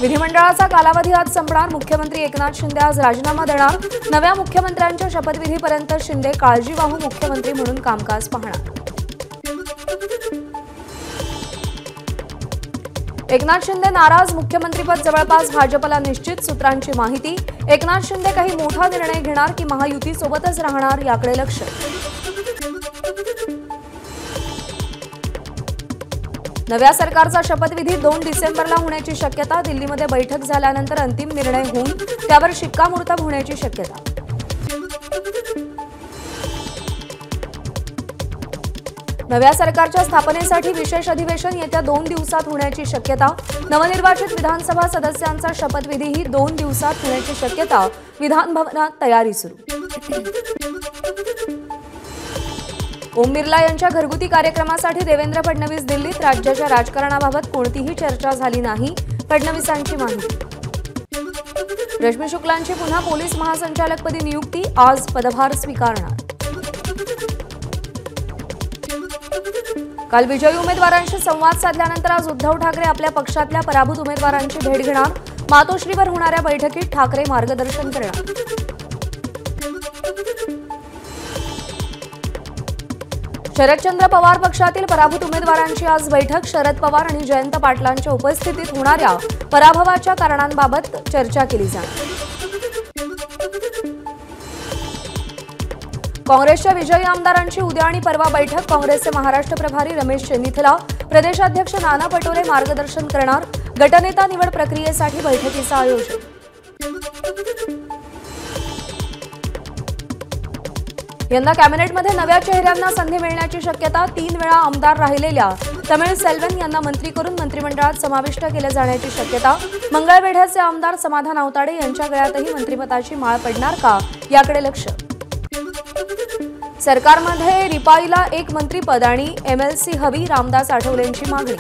विधिमंडळाचा कालावधी आज संपणार। मुख्यमंत्री एकनाथ शिंदे आज राजीनामा देणार। नव्या मुख्यमंत्र्यांच्या शपथविधीपर्यंत शिंदे काळजीवाहू मुख्यमंत्री म्हणून कामकाज पाहणार। एकनाथ शिंदे नाराज, मुख्यमंत्रीपद जवळपास भाजपला निश्चित। सूत्रांची माहिती, एकनाथ शिंदे काही मोठा निर्णय घेणार की महायुती सोबतच राहणार याकडे लक्ष। नव्या सरकारचा शपथविधी 2 डिसेंबरला होण्याची शक्यता। दिल्लीमध्ये बैठक झाल्यानंतर अंतिम निर्णय होऊन त्यावर शिक्कामोर्तब होण्याची शक्यता। नव्या सरकारच्या स्थापनेसाठी विशेष अधिवेशन येत्या 2 दिवसात होण्याची शक्यता। नवनिर्वाचित विधानसभा सदस्यांचा शपथविधीही 2 दिवसात होण्याची शक्यता। विधान भवनात तयारी सुरू। ओम बिर्ला यांच्या घरगुती कार्यक्रमासाठी देवेंद्र फडणवीस दिल्लीत। राज्याच्या राजकारणाबाबत कोणतीही चर्चा झाली नाही, फडणवीसांची माहिती। रश्मी शुक्लांची पुन्हा पोलीस महासंचालकपदी नियुक्ती, आज पदभार स्वीकारणार। काल विजयी उमेदवारांशी संवाद साधल्यानंतर आज उद्धव ठाकरे आपल्या पक्षातल्या पराभूत उमेदवारांची भेट घेणार। मातोश्रीवर होणाऱ्या बैठकीत ठाकरे मार्गदर्शन करणार। शरदचंद्र पवार पक्षातील पराभूत उमेदवारांची आज बैठक। शरद पवार आणि जयंत पाटलांच्या उपस्थितीत होणाऱ्या पराभवाच्या कारणांबाबत चर्चा केली जाणार। काँग्रेसच्या विजयी आमदारांची उद्या आणि परवा बैठक। काँग्रेसचे महाराष्ट्र प्रभारी रमेश चेन्नीथला, प्रदेशाध्यक्ष नाना पटोले मार्गदर्शन करणार। गटनेता निवड प्रक्रियेसाठी बैठकीचं आयोजन। यंदा कॅबिनेटमध्ये नव्या चेहऱ्यांना संधी मिळण्याची शक्यता। 3 वेळा आमदार राहिलेल्या तमिळ सेल्वन यांना मंत्री करून मंत्रिमंडळात समाविष्ट केले जाण्याची शक्यता। मंगळवेढ्याचे आमदार समाधान आवताडे यांच्या गळ्यातही मंत्रिपदाची माळ पडणार का याकडे लक्ष। सरकारमध्ये रिपाईला 1 मंत्रिपद आणि MLC हवी, रामदास आठवलेंची मागणी।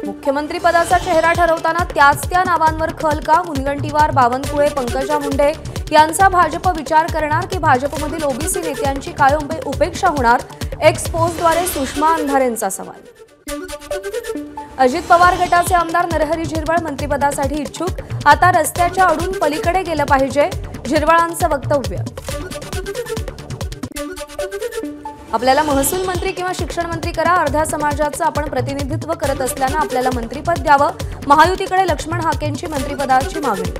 मुख्यमंत्रीपदाचा चेहरा ठरवताना त्या नावांवर खल का? मुनगंटीवार, बावनकुळे, पंकजा मुंडे यांचा भाजप विचार करणार की भाजपमधील ओबीसी नेत्यांची काय उपेक्षा होणार? एक्स पोस्टद्वारे सुषमा अंधारेंचा सवाल। अजित पवार गटाचे आमदार नरहरी झिरवळ मंत्रिपदासाठी इच्छुक, आता रस्त्याच्या अडून पलीकडे गेलं पाहिजे, झिरवळांचं वक्तव्य। आपल्याला महसूल मंत्री किंवा शिक्षण मंत्री करा, अर्ध्या समाजाचं आपण प्रतिनिधित्व करत असल्यानं आपल्याला मंत्रिपद द्यावं, महायुतीकडे लक्ष्मण हाकेंची मंत्रिपदाची मागणी।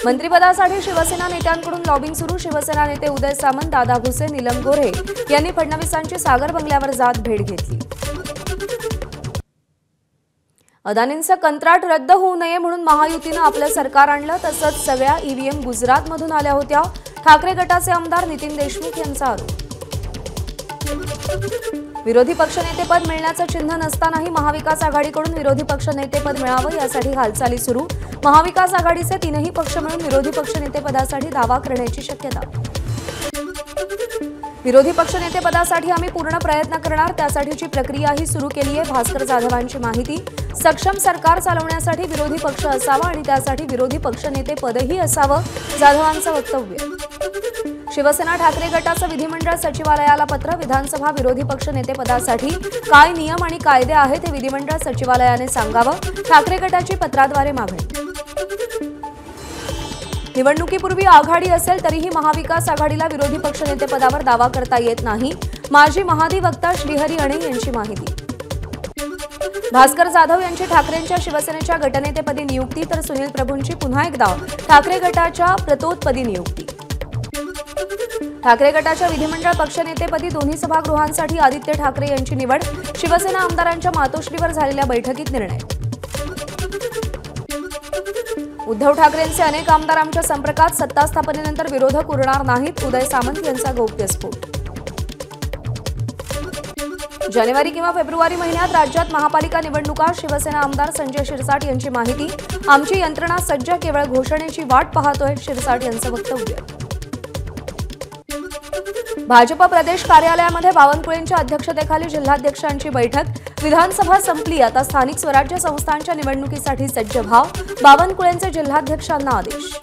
मंत्रिपदासाठी शिवसेना नेत्यांकडून लॉबिंग सुरू। शिवसेना नेते उदय सामंत, दादा भुसे, नीलम गोऱ्हे यांनी फडणवीसांची सागर बंगल्यावर जात भेट घेतली। अदानींचं कंत्राट रद्द होऊ नये म्हणून महायुतीनं आपलं सरकार आणलं, तसंच सगळ्या EVM गुजरातमधून आल्या होत्या। ठाकरे गटाचे आमदार नितीन देशमुख यांचा आरोप। विरोधी पक्षनेतेपद मिळण्याचं चिन्ह नसतानाही महाविकास आघाडीकडून विरोधी पक्षनेतेपद मिळावं यासाठी हालचाली सुरू। महाविकास आघाडीचे 3ही पक्ष मिळून विरोधी पक्षनेतेपदासाठी दावा करण्याची शक्यता। विरोधी पक्षनेतेपदासाठी आम्ही पूर्ण प्रयत्न करणार, त्यासाठीची प्रक्रियाही सुरू केली आहे। भास्कर जाधवांची माहिती, सक्षम सरकार चालवण्यासाठी विरोधी पक्ष असावा आणि त्यासाठी विरोधी पक्षनेतेपदही असावं, जाधवांचं वक्तव्य। शिवसेना ठाकरे गटाचं विधिमंडळ सचिवालयाला पत्र। विधानसभा विरोधी पक्षनेतेपदासाठी काय नियम आणि कायदे आहेत हे विधिमंडळ सचिवालयाने सांगावं, ठाकरे गटाची पत्राद्वारे मागणी। निवडणुकीपूर्वी आघाडी असेल तरीही महाविकास आघाडीला विरोधी पक्षनेतेपदावर दावा करता येत नाही, माजी महाधिवक्ता श्रीहरी अणे यांची माहिती। भास्कर जाधव यांची ठाकरेंच्या शिवसेनेच्या गटनेतेपदी नियुक्ती, तर सुनील प्रभूंची पुन्हा एकदा ठाकरे गटाच्या प्रतोदपदी नियुक्ती। ठाकरे गटाच्या विधिमंडळ पक्षनेतेपदी दोन्ही सभागृहांसाठी आदित्य ठाकरे यांची निवड। शिवसेना आमदारांच्या मातोश्रीवर झालेल्या बैठकीत निर्णय। उद्धव ठाकरेंचे अनेक आमदार आमच्या संपर्कात, सत्ता स्थापनेनंतर विरोधक उरणार नाहीत, उदय सामंत यांचा गौप्यस्फोट। जानेवारी किंवा फेब्रुवारी महिन्यात राज्यात महापालिका निवडणुका, शिवसेना आमदार संजय शिरसाट यांची माहिती। आमची यंत्रणा सज्ज, केवळ घोषणेची वाट पाहतोय, शिरसाट यांचं वक्तव्य। भाजप प्रदेश कार्यालयामध्ये बावनकुळेंच्या अध्यक्षतेखाली जिल्हाध्यक्षांची बैठक। विधानसभा संपली, आता स्थानिक स्वराज्य संस्थांच्या निवडणुकीसाठी सज्ज व्हा, बावनकुळेंचे जिल्हाध्यक्षांना आदेश।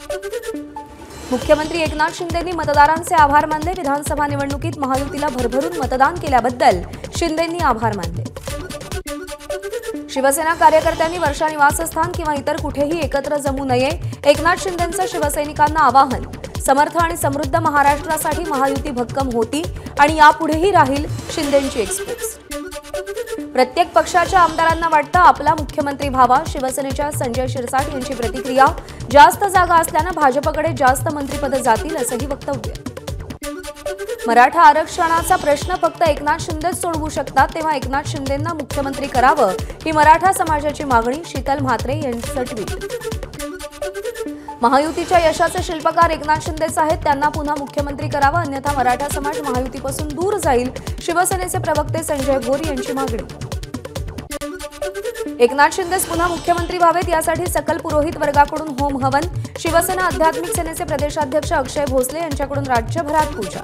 मुख्यमंत्री एकनाथ शिंदेंनी मतदारांचे आभार मानले। विधानसभा निवडणुकीत महायुतीला भरभरून मतदान केल्याबद्दल शिंदेंनी आभार मानले। शिवसेना कार्यकर्त्यांनी वर्षा निवासस्थान किंवा इतर कुठेही एकत्र जमू नये, एकनाथ शिंदेंचं शिवसैनिकांना आवाहन. समर्थ आणि समृद्ध महाराष्ट्रासाठी महायुती भक्कम होती आणि यापुढेही राहील, शिंदेंची एक्सप्रेस. प्रत्येक पक्षाच्या आमदारांना वाटतं आपला मुख्यमंत्री व्हावा. शिवसेनेच्या संजय शिरसाट यांची प्रतिक्रिया. जास्त जागा असल्यानं भाजपकडे जास्त मंत्रिपदं जातील, असंही वक्तव्य. मराठा आरक्षणाचा प्रश्न फक्त एकनाथ शिंदेच सोडवू शकतात, तेव्हा एकनाथ शिंदेंना मुख्यमंत्री करावं, ही मराठा समाजाची मागणी. शीतल म्हात्रे यांचं ट्विट. महायुतीच्या यशाचे शिल्पकार एकनाथ शिंदेच आहेत, त्यांना पुन्हा मुख्यमंत्री करावं, अन्यथा मराठा समाज महायुतीपासून दूर जाईल. शिवसेनेचे प्रवक्ते संजय भोर यांची मागणी. एकनाथ शिंदेच पुन्हा मुख्यमंत्री व्हावेत यासाठी सकल पुरोहित वर्गाकडून होम हवन. शिवसेना आध्यात्मिक सेनेचे प्रदेशाध्यक्ष अक्षय भोसले यांच्याकडून राज्यभरात पूजा.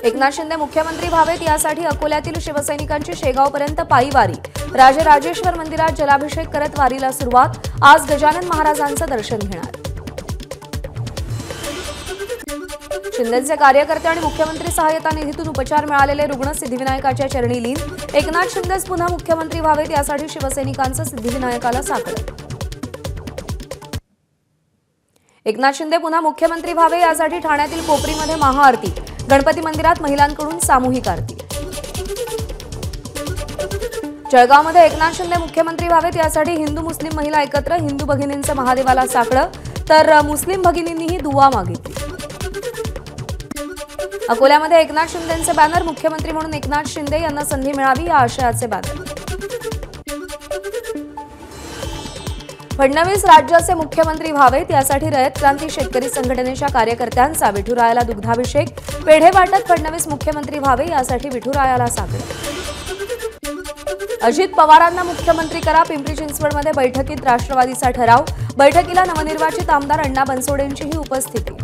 एकनाथ शिंदे मुख्यमंत्री व्हावेत यासाठी अकोल्यातील शिवसैनिकांची शेगावपर्यंत पायी वारी. राजराजेश्वर मंदिरात जलाभिषेक करत वारीला सुरुवात. आज गजानन महाराजांचं दर्शन घेणार. शिंदेचे कार्यकर्ते आणि मुख्यमंत्री सहाय्यता निधीतून उपचार मिळालेले रुग्ण सिद्धिविनायकाच्या चरणी लीन. एकनाथ शिंदेच पुन्हा मुख्यमंत्री व्हावेत यासाठी शिवसैनिकांचं सिद्धिविनायकाला साकडं. एकनाथ शिंदे पुन्हा मुख्यमंत्री व्हावे यासाठी ठाण्यातील कोपरीमध्ये महाआरती. गणपती मंदिरात महिलांकडून सामूहिक आरती. जळगावमध्ये एकनाथ शिंदे मुख्यमंत्री व्हावेत यासाठी हिंदू मुस्लिम महिला एकत्र. हिंदू भगिनींचं महादेवाला साकडं, तर मुस्लिम भगिनींनीही दुवा मागितली. अकोल्यामध्ये एकनाथ शिंदेंचे बॅनर. मुख्यमंत्री म्हणून एकनाथ शिंदे यांना संधी मिळावी या आशयाचे बॅनर. फडणवीस राज्याचे मुख्यमंत्री व्हावेत यासाठी रयत क्रांती शेतकरी संघटनेच्या कार्यकर्त्यांचा विठुरायाला दुग्धाभिषेक. पेढे वाटत फडणवीस मुख्यमंत्री व्हावे यासाठी विठुरायाला साकडं. अजित पवारांना मुख्यमंत्री करा. पिंपरी चिंचवडमध्ये बैठकीत राष्ट्रवादीचा ठराव. बैठकीला नवनिर्वाचित आमदार अण्णा बनसोडेंचीही उपस्थिती.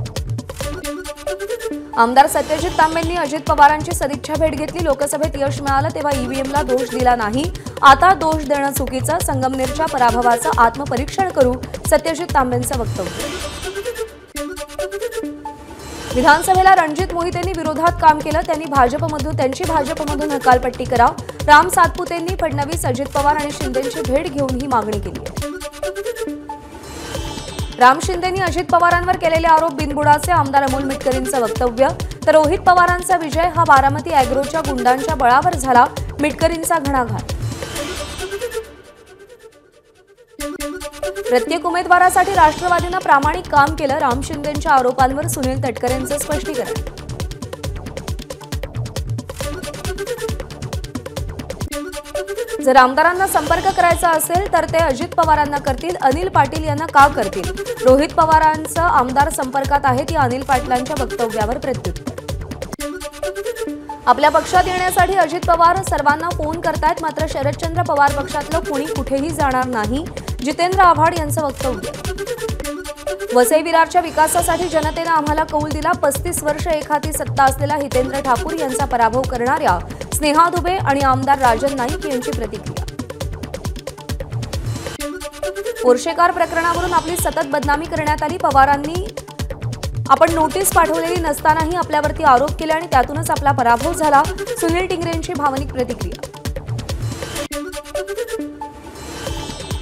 आमदार सत्यजित तांबेंनी अजित पवारांची सदिच्छा भेट घेतली. लोकसभेत यश मिळालं तेव्हा ईव्हीएमला दोष दिला नाही, आता दोष देणं चुकीचं. संगमनेरच्या पराभवाचं आत्मपरीक्षण करू, सत्यजित तांबेंचं वक्तव्य. विधानसभेला रणजित मोहितेंनी विरोधात काम केलं. त्यांची भाजपमधून हकालपट्टी करा. राम सातपुतेंनी फडणवीस, अजित पवार आणि शिंदेंची भेट घेऊन ही मागणी केली. राम शिंदेंनी अजित पवारांवर केलेले आरोप बिनबुडाचे. आमदार अमोल मिटकरींचं वक्तव्य. तर रोहित पवारांचा विजय हा बारामती अॅग्रोच्या गुंडांच्या बळावर झाला, मिटकरींचा घणाघात. प्रत्येक उमेदवारासाठी राष्ट्रवादीनं प्रामाणिक काम केलं. राम शिंदेंच्या आरोपांवर सुनील तटकरेंचं स्पष्टीकरण. जर आमदारांना संपर्क करायचा असेल तर ते अजित पवारांना करतील, अनिल पाटील यांना का करतील? रोहित पवारांचं आमदार संपर्कात आहेत या अनिल पाटलांच्या वक्तव्यावर प्रत्युत्तर. आपल्या पक्षात येण्यासाठी अजित पवार सर्वांना फोन करतायत, मात्र शरदचंद्र पवार पक्षातलं कोणी कुठेही जाणार नाही, जितेंद्र आव्हाड यांचं वक्तव्य. वसई विरारच्या विकासासाठी जनतेनं आम्हाला कौल दिला. 35 वर्ष एक हाती सत्ता असलेला हितेंद्र ठाकूर यांचा पराभव करणाऱ्या स्नेहा दुबे आणि आमदार राजन नाईक यांची प्रतिक्रिया. पोर्शेकार प्रकरणावरून आपली सतत बदनामी करण्यात आली. पवारांनी आपण नोटीस पाठवलेली नसतानाही आपल्यावरती आरोप केले आणि त्यातूनच आपला पराभव झाला. सुनील टिंगरेंची भावनिक प्रतिक्रिया.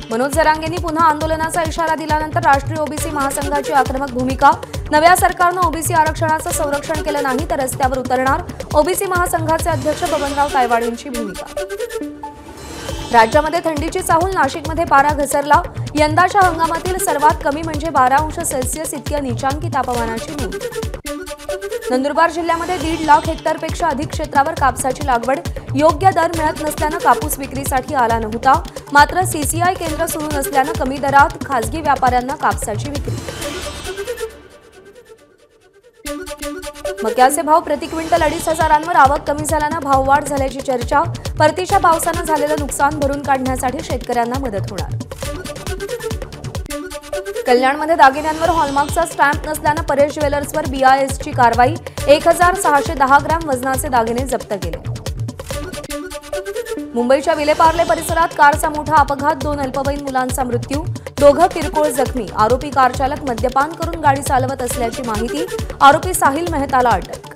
मनोज जरांगेंनी पुन्हा आंदोलनाचा इशारा दिल्यानंतर राष्ट्रीय ओबीसी महासंघाची आक्रमक भूमिका. नव्या सरकारनं ओबीसी आरक्षणाचं संरक्षण केलं नाही तर रस्त्यावर उतरणार. ओबीसी महासंघाचे अध्यक्ष बबनराव तायवाड यांची भूमिका. राज्यामध्ये थंडीची चाहूल. नाशिकमध्ये पारा घसरला. यंदाच्या हंगामातील सर्वात कमी म्हणजे 12 अंश सेल्सिअस इतक्या नीचांकी तापमानाची नोंद. नंदुरबार जिल्ह्यामध्ये 1.5 लाख हेक्टरपेक्षा अधिक क्षेत्रावर कापसाची लागवड. योग्य दर मिळत नसल्यानं कापूस विक्रीसाठी आला नव्हता. मात्र सीसीआय केंद्र सुरू नसल्यानं कमी दरात खासगी व्यापाऱ्यांना कापसाची विक्री. मक्याचे भाव प्रति क्विंटल 2,500 आवक कमी झाल्यानं भाववाढ झाल्याची चर्चा. परतीच्या पावसानं झालेलं नुकसान भरून काढण्यासाठी शेतकऱ्यांना मदत होणार. कल्याणमध्ये दागिन्यांवर हॉलमार्कचा स्टॅम्प नसल्यानं परेश ज्वेलर्सवर BISची कारवाई. 1,610 ग्रॅम वजनाचे दागिने जप्त केले. मुंबईच्या विलेपार्ले परिसरात कारचा मोठा अपघात. 2 अल्पवयीन मुलांचा मृत्यू, दोघं किरकोळ जखमी. आरोपी कार चालक मद्यपान करून गाडी चालवत असल्याची माहिती. आरोपी साहिल मेहताला अटक.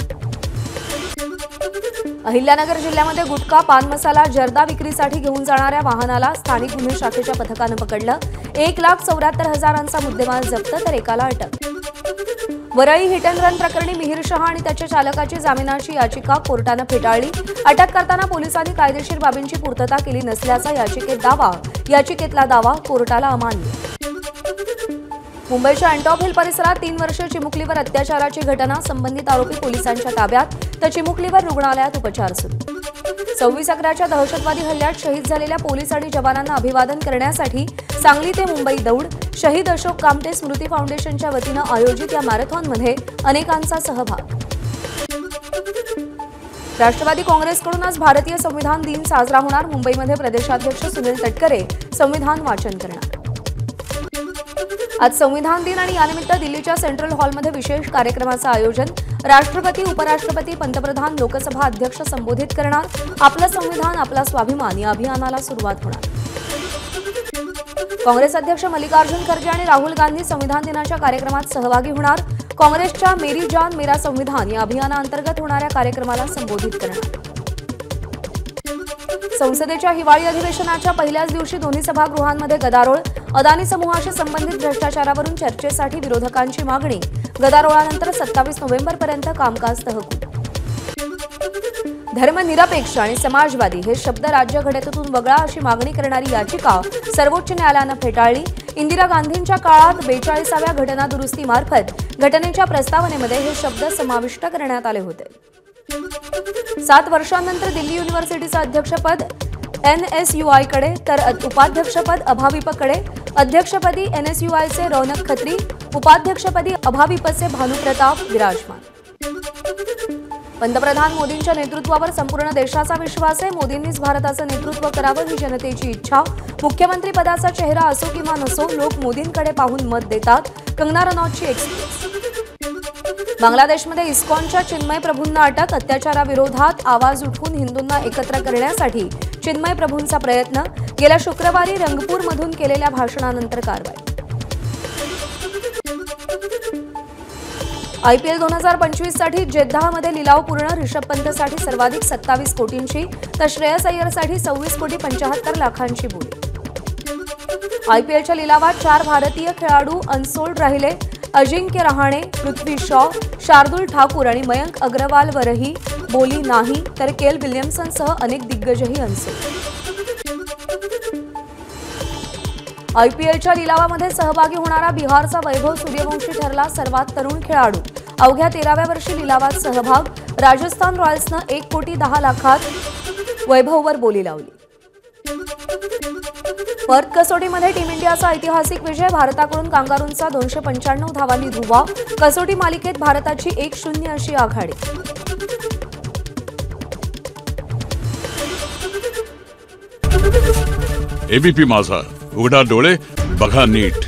अहिल्यानगर जिल्ह्यामध्ये गुटखा, पान मसाला, जर्दा विक्रीसाठी घेऊन जाणाऱ्या वाहनाला स्थानिक गुन्हे शाखेच्या पथकानं पकडलं. 1,74,000चा मुद्देमाल जप्त तर एकाला अटक. वरळी हिट अँड रन प्रकरणी मिहिर शहा आणि त्याच्या चालकाची जामिनाची याचिका कोर्टानं फेटाळली. अटक करताना पोलिसांनी कायदेशीर बाबींची पूर्तता केली नसल्याचा याचिकेतला दावा कोर्टाला अमान्य. मुंबईच्या अँटॉप हिल परिसरात 3 वर्षीय चिमुकलीवर अत्याचाराची घटना. संबंधित आरोपी पोलिसांच्या ताब्यात तर चिमुकलीवर रुग्णालयात उपचार सुरू. 26/11च्या दहशतवादी हल्ल्यात शहीद झालेल्या पोलीस आणि जवानांना अभिवादन करण्यासाठी सांगली ते मुंबई दौड. शहीद अशोक कामटे स्मृती फाउंडेशनच्या वतीनं आयोजित या मॅरेथॉनमध्ये अनेकांचा सहभाग. राष्ट्रवादी काँग्रेसकडून आज भारतीय संविधान दिन साजरा होणार. मुंबईमध्ये प्रदेशाध्यक्ष सुनील तटकरे संविधान वाचन करणार. आज संविधान दिन आणि यानिमित्त दिल्लीच्या सेंट्रल हॉलमध्ये विशेष कार्यक्रमाचं आयोजन. राष्ट्रपती, उपराष्ट्रपती, पंतप्रधान, लोकसभा अध्यक्ष संबोधित करणार. आपलं संविधान, आपला स्वाभिमान या अभियानाला सुरुवात होणार. काँग्रेस अध्यक्ष मल्लिकार्जुन खरगे आणि राहुल गांधी संविधान दिनाच्या कार्यक्रमात सहभागी होणार. काँग्रेसच्या मेरी जान मेरा संविधान या अभियानाअंतर्गत होणाऱ्या कार्यक्रमाला संबोधित करणार. संसदेच्या हिवाळी अधिवेशनाच्या पहिल्याच दिवशी दोन्ही सभागृहांमध्ये गदारोळ. अदानी समूहाशी संबंधित भ्रष्टाचारावरून चर्चेसाठी विरोधकांची मागणी. गदारोळानंतर 27 नोव्हेंबरपर्यंत कामकाज तहकूब. धर्मनिरपेक्ष आणि समाजवादी हे शब्द राज्यघटनेतून वगळा अशी मागणी करणारी याचिका सर्वोच्च न्यायालयानं फेटाळली. इंदिरा गांधींच्या काळात 42व्या घटना दुरुस्तीमार्फत घटनेच्या प्रस्तावनेमध्ये हे शब्द समाविष्ट करण्यात आले होते. 7 वर्षांनंतर दिल्ली युनिव्हर्सिटीचं अध्यक्षपद NSUIकडे तर उपाध्यक्षपद अभाविपकडे. अध्यक्षपदी NSUIचे रौनक खत्री, उपाध्यक्षपदी अभाविपचे भानुप्रताप विराजमान. पंतप्रधान मोदींच्या नेतृत्वावर संपूर्ण देशाचा विश्वास आहे. मोदींनीच भारताचं नेतृत्व करावं ही जनतेची इच्छा. मुख्यमंत्री पदाचा चेहरा असो किंवा नसो, लोक मोदींकडे पाहून मत देतात. कंगना रनौतची एक्सप्रेस. बांगलादेशमध्ये इस्कॉनच्या चिन्मय प्रभूंना अटक. अत्याचाराविरोधात आवाज उठवून हिंदूंना एकत्र करण्यासाठी चिन्मय प्रभूंचा प्रयत्न. गेल्या शुक्रवारी रंगपूरमधून केलेल्या भाषणानंतर कारवाई. IPL 2025 साठी जेद्दाहमध्ये लिलाव पूर्ण. रिषभ पंतसाठी सर्वाधिक 27 कोटींची तर श्रेयस अय्यरसाठी 26,75,00,000ची बोली. IPLच्या लिलावात 4 भारतीय खेळाडू अनसोल्ड राहिले. अजिंक्य रहाणे, पृथ्वी शॉ, शार्दुल ठाकूर आणि मयंक अग्रवालवरही बोली नाही तर केल विल्यमसनसह अनेक दिग्गजही अनसोल्ड. IPLच्या लिलावामध्ये सहभागी होणारा बिहारचा वैभव सूर्यवंशी ठरला सर्वात तरुण खेळाडू. अवघ्या 13व्या वर्षी लिलावात सहभाग. राजस्थान रॉयल्सनं 1,10,00,000 वैभववर बोली लावली. पर्थ कसोटीमध्ये टीम इंडियाचा ऐतिहासिक विजय. भारताकडून कांगारूंचा 295 धावांनी धुव्वा. कसोटी मालिकेत भारताची 1-0 अशी आघाडी. ABP माझा, उघडा डोळे बघा नीट.